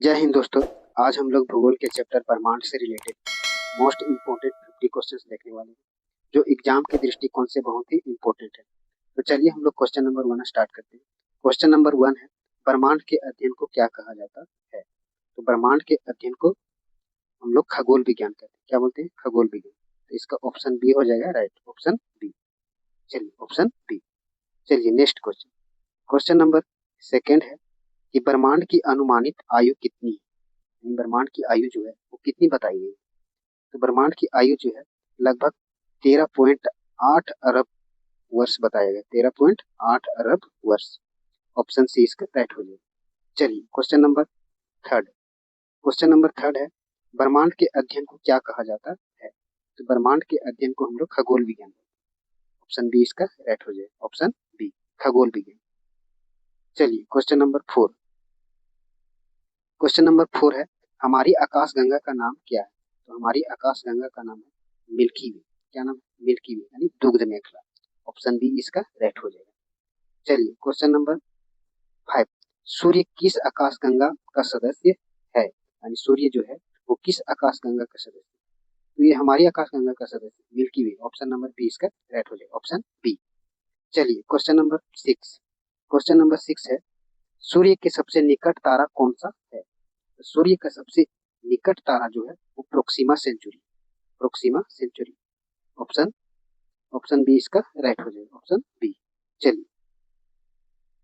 जय हिंद दोस्तों। आज हम लोग भूगोल के चैप्टर ब्रह्मांड से रिलेटेड मोस्ट इम्पोर्टेंट 50 क्वेश्चंस देखने वाले हैं, जो एग्जाम के दृष्टिकोण से बहुत ही इम्पोर्टेंट है। तो चलिए हम लोग क्वेश्चन नंबर 1 स्टार्ट करते हैं। क्वेश्चन नंबर 1 है, ब्रह्मांड के अध्ययन को क्या कहा जाता है? तो ब्रह्मांड के अध्ययन को हम लोग खगोल विज्ञान कहते हैं। क्या बोलते हैं? खगोल विज्ञान। तो इसका ऑप्शन बी हो जाएगा, राइट, ऑप्शन बी। चलिए ऑप्शन बी। चलिए next question. Question number second है कि ब्रह्मांड की अनुमानित आयु कितनी है? ब्रह्मांड की आयु जो है वो कितनी बताई गई? तो ब्रह्मांड की आयु जो है लगभग 13.8 अरब वर्ष बताया गया। 13.8 अरब वर्ष। ऑप्शन सी इसका राइट हो जाएगा। चलिए question number third. Question number third है, ब्रह्मांड के अध्ययन को क्या कहा जाता है? तो ब्रह्मांड के अध्ययन को हम लोग खगोल विज्ञान। ऑप्शन बी इसका राइट हो जाएगा, ऑप्शन बी, खगोल विज्ञान। चलिए question number four. Question number four है, हमारी आकाशगंगा का नाम क्या है? तो हमारी आकाशगंगा का नाम है मिल्की वे। क्या नाम? मिल्की वे यानी दुग्ध मेखला। ऑप्शन बी इसका राइट हो जाएगा। चलिए क्वेश्चन नंबर फाइव। सूर्य किस आकाशगंगा का सदस्य है? यानी सूर्य जो है वो किस आकाशगंगा का सदस्य है? तो ये हमारी आकाशगंगा का सदस्य मिल्की वे। ऑप्शन नंबर बी इसका राइट हो जाएगा, ऑप्शन बी। चलिए question number six. Question number six है, सूर्य के सबसे निकट तारा कौन सा है? सूर्य का सबसे निकट तारा जो है वो Proxima Centauri. Proxima Centauri. Option option B इसका राइट हो जाएगा, ऑप्शन बी। चलिए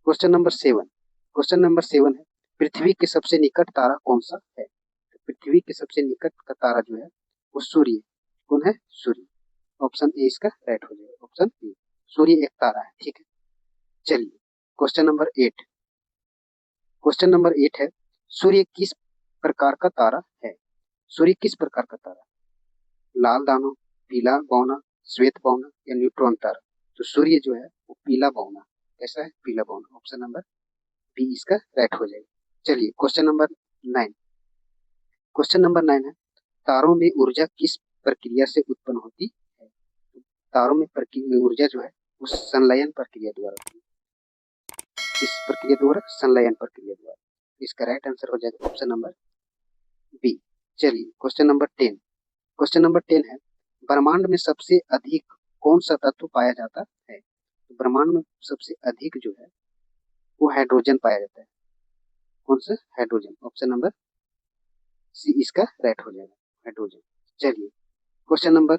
question number seven. Question number seven है, पृथ्वी के सबसे निकट तारा कौन सा है? तो पृथ्वी के सबसे निकट का तारा जो है वो सूर्य। कौन है? सूर्य। ऑप्शन ए इसका राइट हो जाएगा, ऑप्शन ए। सूर्य एक तारा है, ठीक है। चलिए question number eight. Question number eight है, सूर्य किस प्रकार का तारा है? सूर्य किस प्रकार का तारा? लाल दानव, पीला बौना, श्वेत बौना या न्यूट्रॉन तारा? तो सूर्य जो है वो पीला बौना। कैसा है? पीला बौना। ऑप्शन नंबर बी इसका राइट हो जाएगा। चलिए question number nine. Question number nine है, तारों में ऊर्जा किस प्रक्रिया से उत्पन्न होती है? तारों में ऊर्जा जो है वो संलयन प्रक्रिया द्वारा होती है। इस प्रक्रिया द्वारा, संलयन प्रक्रिया द्वारा। इसका राइट आंसर हो जाएगा ऑप्शन नंबर बी। चलिए question number ten. Question number ten है, ब्रह्मांड में सबसे अधिक कौन सा तत्व पाया जाता है? तो ब्रह्मांड में सबसे अधिक जो है वो हाइड्रोजन पाया जाता है। कौन सा? हाइड्रोजन। ऑप्शन नंबर सी इसका राइट हो जाएगा, हाइड्रोजन। चलिए क्वेश्चन नंबर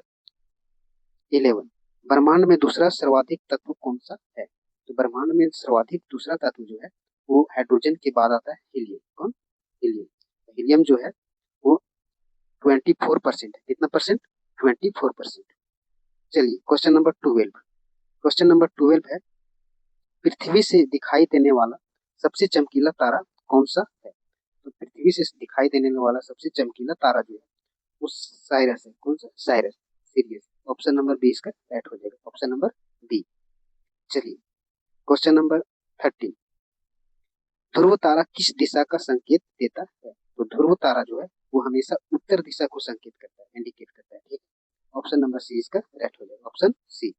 11। ब्रह्मांड में दूसरा सर्वाधिक तत्व कौन सा है? तो ब्रह्मांड में सर्वाधिक दूसरा तत्व जो है वो हाइड्रोजन के बाद आता है हीलियम। कौन? हीलियम। हीलियम जो है वो 24% है। कितना परसेंट? 24%। चलिए क्वेश्चन नंबर 12। क्वेश्चन नंबर 12 है, पृथ्वी से दिखाई देने वाला सबसे चमकीला तारा कौन सा है? तो पृथ्वी से दिखाई देने वाला सबसे चमकीला तारा जो है वो साइरस है। कौन सा? Sirius, Sirius. Option number B इसका राइट हो जाएगा, ऑप्शन नंबर बी। चलिए क्वेश्चन नंबर 13। ध्रुव तारा किस दिशा का संकेत देता है? तो ध्रुव तारा जो है वो हमेशा उत्तर दिशा को संकेत करता है, इंडिकेट करता है, ठीक है। ऑप्शन नंबर सी इसका राइट हो जाएगा, ऑप्शन सी।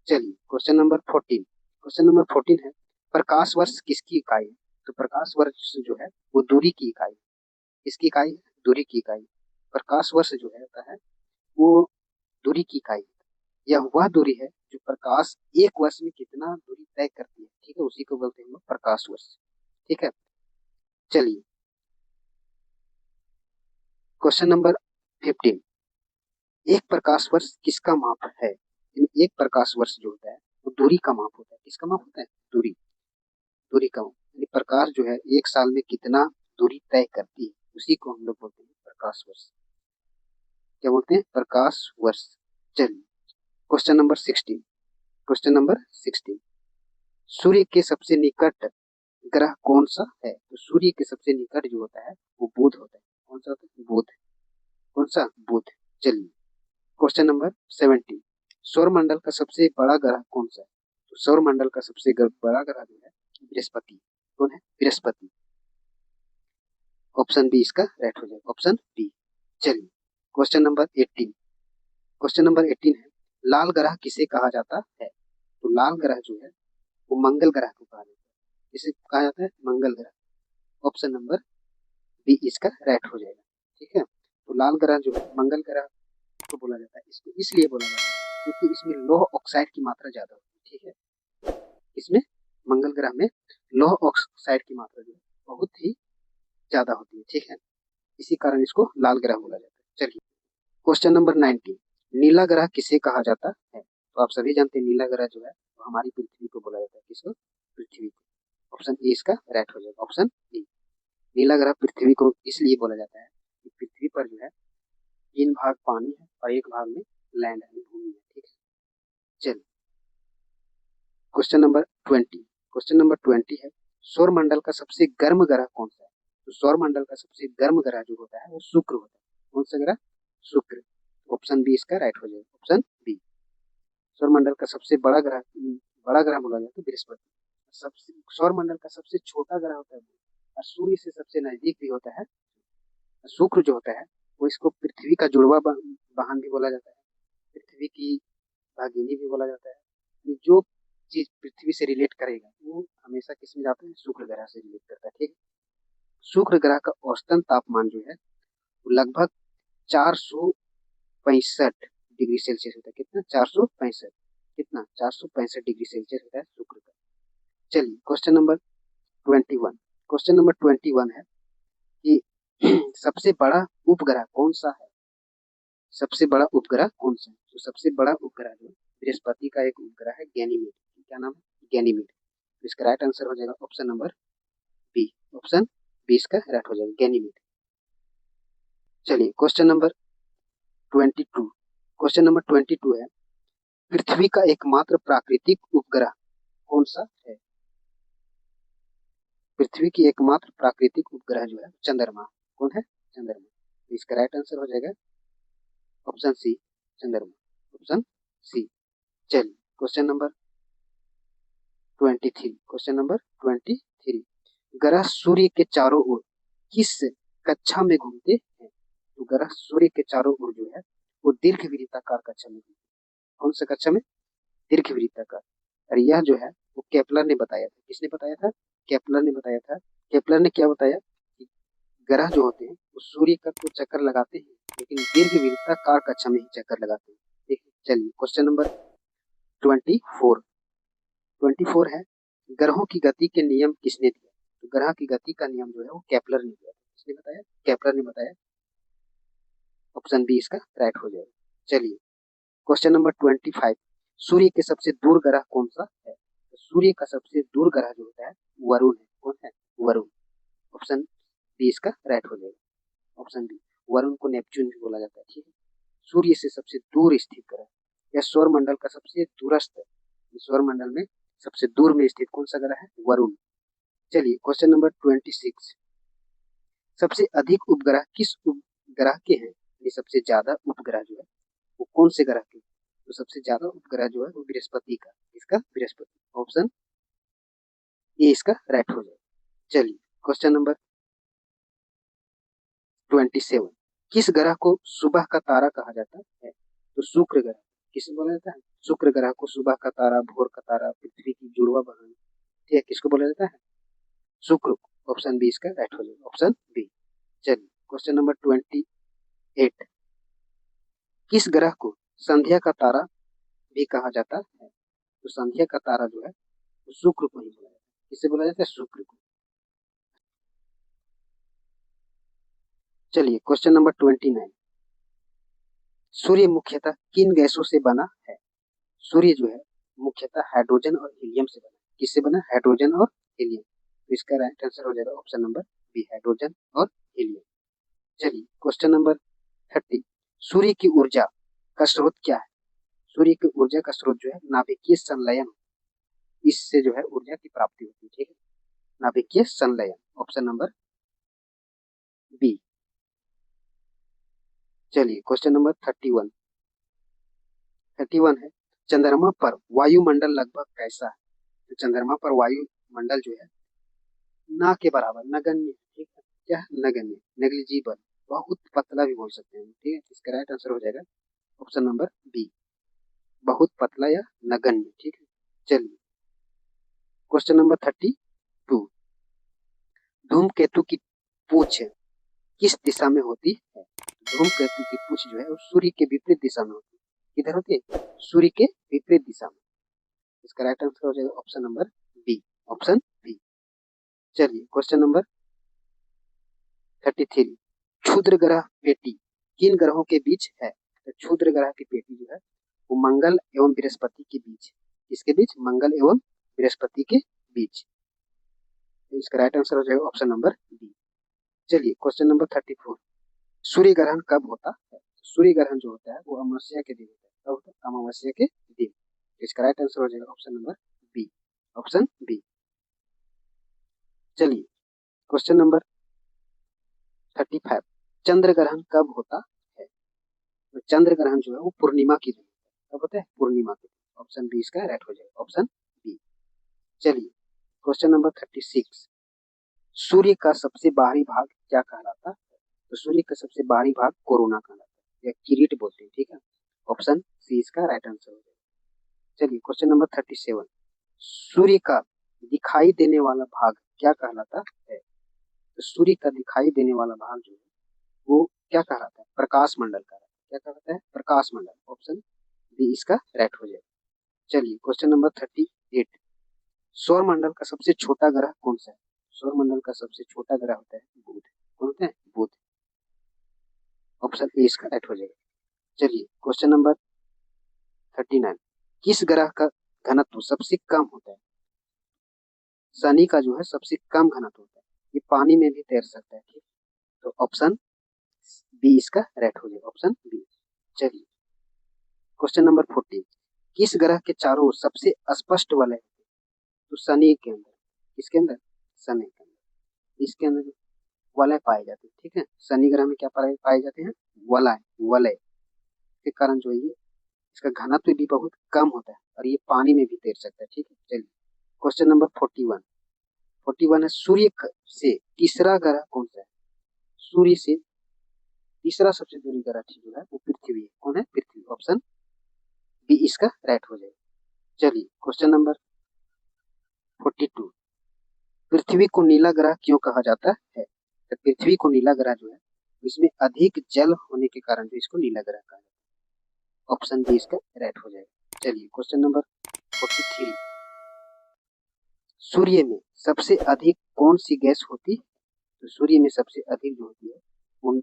चलिए क्वेश्चन नंबर 14। क्वेश्चन नंबर 14 है, प्रकाश वर्ष किसकी इकाई है? तो प्रकाश वर्ष जो है वो दूरी की इकाई है। किसकी इकाई है? दूरी की इकाई। प्रकाश वर्ष जो है होता है वो दूरी की इकाई है। यह वह दूरी है जो प्रकाश एक वर्ष में कितना दूरी तय करती है, ठीक है, उसी को बोलते हैं हम लोग प्रकाश वर्ष, ठीक है। चलिए क्वेश्चन नंबर 15। एक प्रकाश वर्ष किसका माप है? यानी एक प्रकाश वर्ष जो होता है वो दूरी का माप होता है। किसका माप होता है? दूरी। दूरी का माप यानी प्रकाश जो है एक साल में कितना दूरी तय करती है, उसी को हम लोग बोलते हैं प्रकाश वर्ष। क्या बोलते हैं? प्रकाश वर्ष। चलिए क्वेश्चन नंबर 16। Question number 16। सूर्य के सबसे निकट ग्रह कौन सा है? तो सूर्य के सबसे निकट जो होता है वो बुध होता है। कौन सा होता है? बुध। कौन सा? बुध। चलिए क्वेश्चन नंबर 17। सौर मंडल का सबसे बड़ा ग्रह कौन सा है? तो सौर मंडल का सबसे बड़ा ग्रह जो है बृहस्पति। कौन है? बृहस्पति। ऑप्शन बी इसका राइट हो जाएगा, ऑप्शन बी। चलिए क्वेश्चन नंबर 18। क्वेश्चन नंबर 18 है, लाल ग्रह किसे कहा जाता है? तो लाल ग्रह जो है वो मंगल ग्रह को कहा जाता है। किसे कहा जाता है? मंगल ग्रह। ऑप्शन नंबर बी इसका राइट हो जाएगा। ठीक है, तो लाल ग्रह जो है मंगल ग्रह को बोला जाता है, इसको इसलिए बोला जाता है क्योंकि इसमें लौह ऑक्साइड की मात्रा ज्यादा होती है। ठीक है, इसमें मंगल ग्रह में लौह ऑक्साइड की मात्रा जो है बहुत ही ज्यादा होती है। ठीक है, इसी कारण इसको लाल ग्रह बोला जाता है। चलिए क्वेश्चन नंबर 19, नीला ग्रह किसे कहा जाता है? तो आप सभी जानते हैं नीला ग्रह जो है तो हमारी पृथ्वी को बोला जाता है। किसको? पृथ्वी को। ऑप्शन ए इसका राइट हो जाएगा, ऑप्शन बी। नीला ग्रह पृथ्वी को इसलिए बोला जाता है कि पृथ्वी पर जो है 3 भाग पानी है और 1 भाग में लैंड है, भूमि है। ठीक है, चलिए क्वेश्चन नंबर 20, क्वेश्चन नंबर 20 है सौर मंडल का सबसे गर्म ग्रह कौन सा है? तो सौर मंडल का सबसे गर्म ग्रह जो होता है वो शुक्र होता है। कौन सा ग्रह? शुक्र। ऑप्शन बी इसका राइट हो जाएगा, ऑप्शन बी। सौर मंडल का सबसे बड़ा ग्रह बोला जाए तो बृहस्पति। सबसे सौर मंडल का सबसे छोटा ग्रह होता है और सूर्य से सबसे नजदीक भी होता है शुक्र जो होता है। वो इसको पृथ्वी का जुड़वा वाहन भी बोला जाता है, पृथ्वी की भागिनी भी बोला जाता है। जो चीज पृथ्वी से रिलेट करेगा वो हमेशा किस में जाता है? शुक्र ग्रह से रिलेट करता है। ठीक, शुक्र ग्रह का औसतन तापमान जो है वो लगभग 465 डिग्री सेल्सियस होता है। कितना? 465। कितना? 465 डिग्री सेल्सियस होता है शुक्र का। चलिए क्वेश्चन नंबर 21, क्वेश्चन नंबर 21 है कि सबसे बड़ा उपग्रह कौन सा है? सबसे बड़ा उपग्रह कौन सा है? तो सबसे बड़ा उपग्रह जो बृहस्पति का एक उपग्रह है गैनीमेड। क्या नाम है? गैनीमेड। इसका राइट आंसर हो जाएगा option number B, option B इसका राइट हो जाएगा, गैनीमेड। चलिए क्वेश्चन नंबर 22, क्वेश्चन नंबर 22 है पृथ्वी का एकमात्र प्राकृतिक उपग्रह कौन सा है? पृथ्वी की एकमात्र प्राकृतिक उपग्रह जो है चंद्रमा। कौन है? चंद्रमा। तो इसका राइट आंसर हो जाएगा ऑप्शन सी, चंद्रमा, ऑप्शन सी। चलिए क्वेश्चन नंबर 23, क्वेश्चन नंबर 23, ग्रह सूर्य के चारों ओर किस कक्षा में घूमते हैं? तो ग्रह सूर्य के चारों ओर जो है वो दीर्घवृत्ताकार कक्षा में घूमते हैं। कौन सा कक्षा में? दीर्घवृत्ताकार। और यह जो है वो केपलर ने बताया था। किसने बताया था? केपलर ने बताया था। केपलर ने क्या बताया कि ग्रह जो होते हैं वो सूर्य का तो चक्कर लगाते हैं लेकिन दीर्घवृत्ताकार कक्षा में ही चक्कर लगाते हैं। ठीक है, चलिए क्वेश्चन नंबर 24 है ग्रहों की गति के नियम किसने दिया? तो ग्रह की गति का नियम जो है वो केपलर ने दिया। किसने बताया? केपलर ने बताया, ऑप्शन बी इसका राइट हो जाएगा। चलिए क्वेश्चन नंबर 25, सूर्य के सबसे दूर ग्रह कौन सा है? तो सूर्य का सबसे दूर ग्रह जो होता है वरुण है। कौन है? वरुण। ऑप्शन बी इसका राइट हो जाएगा, ऑप्शन बी। वरुण को नेपच्यून भी बोला जाता है। ठीक है, सूर्य से सबसे दूर स्थित ग्रह या सौर मंडल का सबसे दूरस्थ, सौर मंडल में सबसे दूर में स्थित कौन सा ग्रह है? वरुण। चलिए क्वेश्चन नंबर 26, सबसे अधिक उपग्रह किस उपग्रह के हैं? ये सबसे ज्यादा उपग्रह जो है वो कौन से ग्रह के? तो सबसे ज्यादा उपग्रह जो है वो बृहस्पति का। इसका? बृहस्पति। ऑप्शन ए इसका राइट हो जाएगा। चलिए क्वेश्चन नंबर 27, किस ग्रह को सुबह का तारा कहा जाता है? तो शुक्र ग्रह। किसे बोला जाता है? शुक्र ग्रह को सुबह का तारा, भोर का तारा, पृथ्वी की जुड़वा बहन। ठीक है, किसको बोला जाता है? शुक्र को। ऑप्शन बी इसका राइट हो जाएगा, ऑप्शन बी। चलिए क्वेश्चन नंबर 28, किस ग्रह को संध्या का तारा भी कहा जाता है? तो संध्या का तारा जो है वो शुक्र को ही बोला जाता है। किसे बोला जाता है? शुक्र को। चलिए क्वेश्चन नंबर 29, सूर्य मुख्यतः किन गैसों से बना है? सूर्य जो है मुख्यतः हाइड्रोजन और हीलियम से बना। किससे बना? हाइड्रोजन और हीलियम। तो इसका राइट आंसर हो जाएगा ऑप्शन नंबर बी, हाइड्रोजन और हीलियम। चलिए क्वेश्चन नंबर 30, सूर्य की ऊर्जा का स्रोत क्या है? सूर्य की ऊर्जा का स्रोत जो है नाभिकीय संलयन, इससे जो है ऊर्जा की प्राप्ति होती है। ठीक है, नाभिकीय संलयन, ऑप्शन नंबर बी। चलिए क्वेश्चन नंबर 31 है चंद्रमा पर वायुमंडल लगभग कैसा है? तो चंद्रमा पर वायुमंडल जो है ना के बराबर, नगण्य। ठीक है, क्या? नगण्य, नेग्लिजिबल, बहुत पतला भी बोल सकते हैं। ठीक है, इसका राइट आंसर हो जाएगा ऑप्शन नंबर बी, बहुत पतला या नगण्य। ठीक है, चलिए क्वेश्चन नंबर 32, धूमकेतु की पूछ किस दिशा में होती है? धूमकेतु की पूंछ जो है वो सूर्य के विपरीत दिशा में होती है। किधर होती है? सूर्य के विपरीत दिशा में। इसका राइट आंसर हो जाएगा option number B. Option B. चलिए क्वेश्चन नंबर 33। क्षुद्र ग्रह पेटी किन ग्रहों के बीच है? तो क्षुद्र ग्रह की पेटी जो है वो मंगल एवं बृहस्पति के बीच। किसके बीच? मंगल एवं बृहस्पति के बीच। तो इसका राइट आंसर हो जाएगा ऑप्शन नंबर बी। चलिए क्वेश्चन नंबर 34। सूर्य ग्रहण कब होता है? सूर्य ग्रहण जो होता है वो अमावस्या के दिन होता है। कब होता है? अमावस्या के दिन। इसका राइट आंसर हो जाएगा option number B. Option B. चलिए क्वेश्चन नंबर 35। चंद्र ग्रहण कब होता है? तो चंद्र ग्रहण जो है वो पूर्णिमा की दिन होता है। कब होता है? पूर्णिमा के दिन। ऑप्शन बी इसका राइट हो जाएगा। Option B. चलिए क्वेश्चन नंबर 36। सूर्य का सबसे बाहरी भाग क्या कहलाता है? तो सूर्य का सबसे बाहरी भाग कोरोना कहलाता है या किरीट बोलते हैं। ठीक है, ऑप्शन सी इसका राइट आंसर हो जाएगा। चलिए क्वेश्चन नंबर 37। सूर्य का दिखाई देने वाला भाग क्या कहलाता है? तो सूर्य का दिखाई देने वाला भाग जो है वो क्या कहलाता है? प्रकाश मंडल कहलाता है। क्या कहलाता है? प्रकाश मंडल। ऑप्शन बी इसका राइट हो जाएगा। चलिए क्वेश्चन नंबर 38। सौर मंडल का सबसे छोटा ग्रह कौन सा है? सौर मंडल का सबसे छोटा ग्रह होता है बुध। कौन होता है? बुध। ऑप्शन ए इसका राइट हो जाएगा। चलिए क्वेश्चन नंबर 39। किस ग्रह का घनत्व सबसे कम होता है? शनि का जो है सबसे कम घनत्व होता है। ये पानी में भी तैर सकता है। ठीक, तो ऑप्शन बी इसका राइट हो जाएगा। Option B. चलिए क्वेश्चन नंबर 40। किस ग्रह के चारों ओर सबसे स्पष्ट वलय? तो शनि के अंदर। किसके अंदर? शनि के अंदर। इसके अंदर वलय पाए जाते हैं। ठीक है, शनि ग्रह में क्या पाए जाते हैं? वलय। वलय के कारण जो है ये इसका घनत्व भी बहुत कम होता है और ये पानी में भी तैर सकता है। ठीक है, चलिए क्वेश्चन नंबर 41। 41 है सूर्य से तीसरा ग्रह कौन सा है? सूर्य से तीसरा सबसे दूरी ग्रह जो है वो पृथ्वी है। कौन है? पृथ्वी। ऑप्शन बी इसका राइट हो जाएगा। चलिए क्वेश्चन नंबर 42। पृथ्वी को नीला ग्रह क्यों कहा जाता है? तो पृथ्वी को नीला ग्रह जो है इसमें अधिक जल होने के कारण जो इसको नीला ग्रह कहा जाता है। ऑप्शन बी इसका राइट हो जाएगा। चलिए क्वेश्चन नंबर 43। सूर्य में सबसे अधिक कौन सी गैस होती है? तो सूर्य में सबसे अधिक जो होती है वो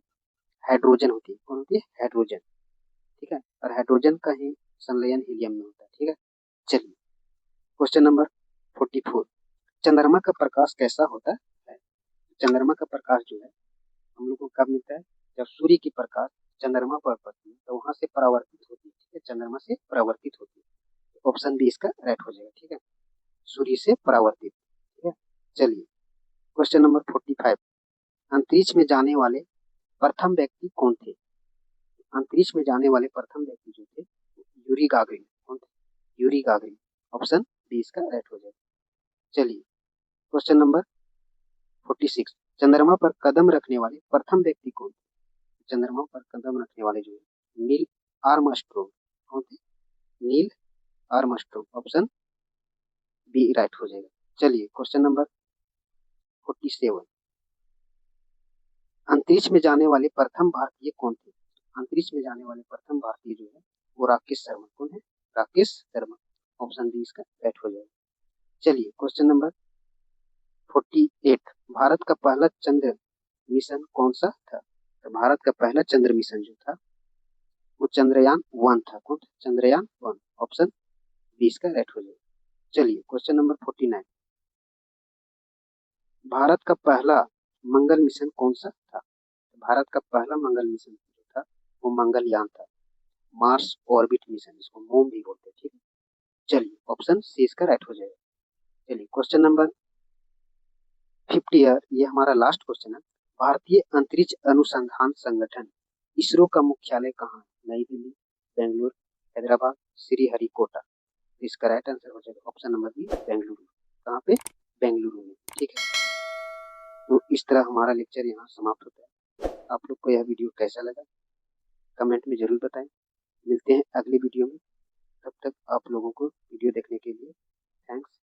हाइड्रोजन होती है। कौन होती है? हाइड्रोजन। ठीक है, और हाइड्रोजन का ही संलयन हीलियम में होता है। ठीक है, चलिए क्वेश्चन नंबर 44। चंद्रमा का प्रकाश कैसा होता है? चंद्रमा का प्रकाश जो है हम लोग को कब मिलता है? जब सूर्य की प्रकाश चंद्रमा पर पड़ती है तो वहां से परावर्तित होती है। ठीक है, चंद्रमा से परावर्तित होती है। ऑप्शन बी इसका राइट हो जाएगा। ठीक है, सूर्य से परावर्तित। ठीक है, चलिए क्वेश्चन नंबर 45। अंतरिक्ष में जाने वाले प्रथम व्यक्ति कौन थे? अंतरिक्ष में जाने वाले प्रथम व्यक्ति जो थे यूरी गागरिन। कौन थे? Yuri Gagarin. ऑप्शन बी इसका राइट हो जाएगा। चलिए क्वेश्चन नंबर 46। चंद्रमा पर कदम रखने वाले प्रथम व्यक्ति कौन थे? चंद्रमा पर कदम रखने वाले जो है नील आर्मस्ट्रॉन्ग। कौन थे? Neil Armstrong. Option B right हो जाएगा। चलिए क्वेश्चन नंबर 47। अंतरिक्ष में जाने वाले प्रथम भारतीय कौन थे? अंतरिक्ष में जाने वाले प्रथम भारतीय जो है वो राकेश शर्मा। कौन है? राकेश शर्मा। ऑप्शन बी इसका राइट हो जाएगा। चलिए क्वेश्चन नंबर 48। भारत का पहला चंद्र मिशन कौन सा था? तो भारत का पहला चंद्र मिशन जो था वो चंद्रयान 1 था। कौन? चंद्रयान 1। ऑप्शन बी इसका राइट हो जाएगा। चलिए क्वेश्चन नंबर 49। भारत का पहला मंगल मिशन कौन सा था? भारत का पहला मंगल मिशन जो था वो मंगलयान था। मार्स ऑर्बिट मिशन, इसको मून भी बोलते हैं। ठीक है, चलिए ऑप्शन सी इसका राइट हो जाएगा। चलिए क्वेश्चन नंबर 50 ये हमारा लास्ट क्वेश्चन है। भारतीय अंतरिक्ष अनुसंधान संगठन इसरो का मुख्यालय कहाँ है? नई दिल्ली, बेंगलुरु, हैदराबाद, श्रीहरिकोटा। इसका राइट आंसर हो जाएगा ऑप्शन नंबर बी, बेंगलुरु। कहाँ पे? बेंगलुरु में। ठीक है, तो इस तरह हमारा लेक्चर यहाँ समाप्त होता है। आप लोग को यह वीडियो कैसा लगा कमेंट में जरूर बताएं। मिलते हैं अगले वीडियो में, तब तक आप लोगों को वीडियो देखने के लिए थैंक्स।